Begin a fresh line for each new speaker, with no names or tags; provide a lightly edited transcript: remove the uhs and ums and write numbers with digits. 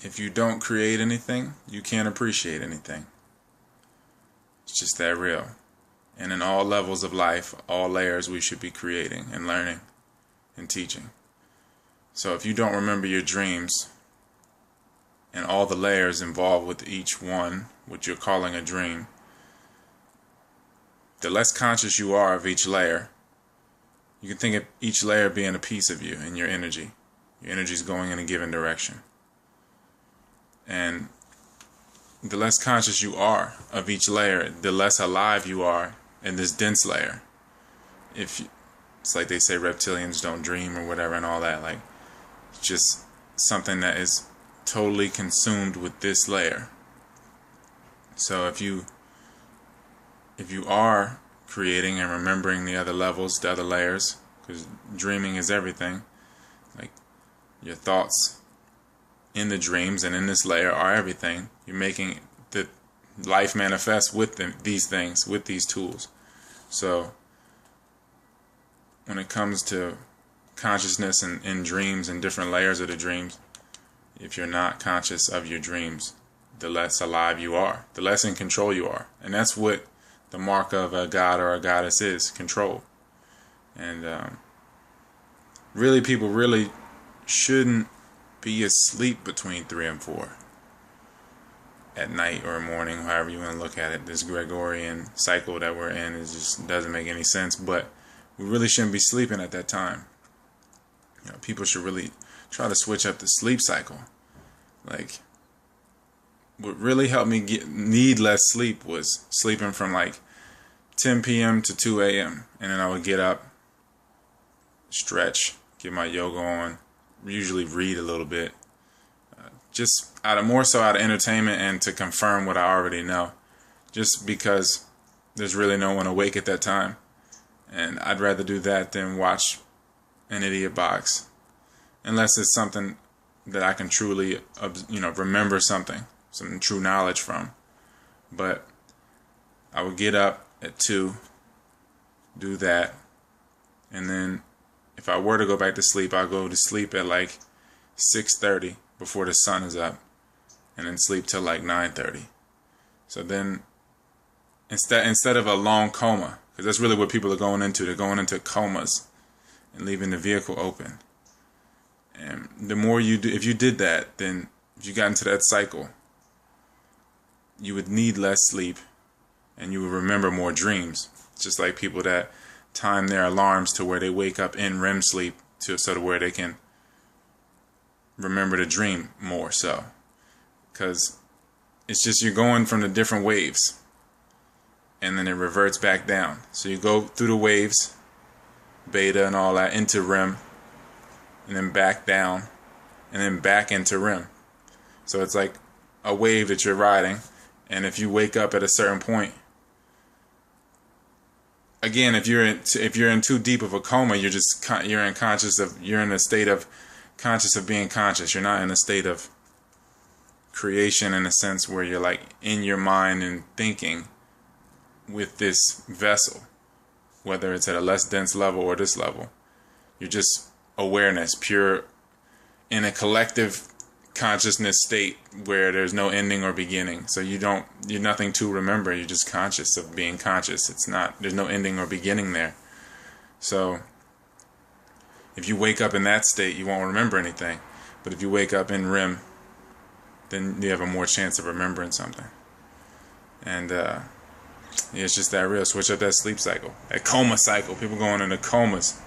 if you don't create anything, you can't appreciate anything. It's just that real. And in all levels of life, all layers, we should be creating and learning and teaching. So if you don't remember your dreams and all the layers involved with each one, what you're calling a dream, the less conscious you are of each layer, you can think of each layer being a piece of you and your energy. Your energy is going in a given direction. And the less conscious you are of each layer, the less alive you are in this dense layer. It's like they say reptilians don't dream or whatever and all that. Like, it's just something that is totally consumed with this layer. So if you are creating and remembering the other levels, the other layers, because dreaming is everything, like your thoughts in the dreams and in this layer are everything. You're making the life manifest with these things, with these tools. So when it comes to consciousness and dreams and different layers of the dreams, if you're not conscious of your dreams, the less alive you are, the less in control you are. And that's what the mark of a god or a goddess is, control. And really, people really shouldn't be asleep between 3 and 4 at night or morning, however you want to look at it. This Gregorian cycle that we're in just doesn't make any sense, but we really shouldn't be sleeping at that time. You know, people should really try to switch up the sleep cycle. Like, what really helped me need less sleep was sleeping from like 10 p.m. to 2 a.m. And then I would get up, stretch, get my yoga on, usually read a little bit, just more so out of entertainment and to confirm what I already know, just because there's really no one awake at that time, and I'd rather do that than watch an idiot box, unless it's something that I can truly, remember some true knowledge from. But I would get up at 2, do that, and then if I were to go back to sleep, I'll go to sleep at like 6:30 before the sun is up, and then sleep till like 9:30. So then instead of a long coma, because that's really what people are going into. They're going into comas and leaving the vehicle open. And the more you do, if you did that, then if you got into that cycle, you would need less sleep and you would remember more dreams. It's just like people that time their alarms to where they wake up in REM sleep so to where they can remember the dream more so. Because it's just you're going from the different waves and then it reverts back down. So you go through the waves, beta and all that, into REM, and then back down, and then back into REM. So it's like a wave that you're riding, and if you wake up at a certain point, again, if you're in too deep of a coma, you're in a state of conscious of being conscious. You're not in a state of creation in a sense where you're like in your mind and thinking with this vessel, whether it's at a less dense level or this level. You're just awareness, pure, in a collective consciousness state where there's no ending or beginning. So you're nothing to remember. You're just conscious of being conscious. There's no ending or beginning there. So if you wake up in that state, you won't remember anything. But if you wake up in REM, then you have a more chance of remembering something. And it's just that real. Switch up that sleep cycle, that coma cycle. People going into comas.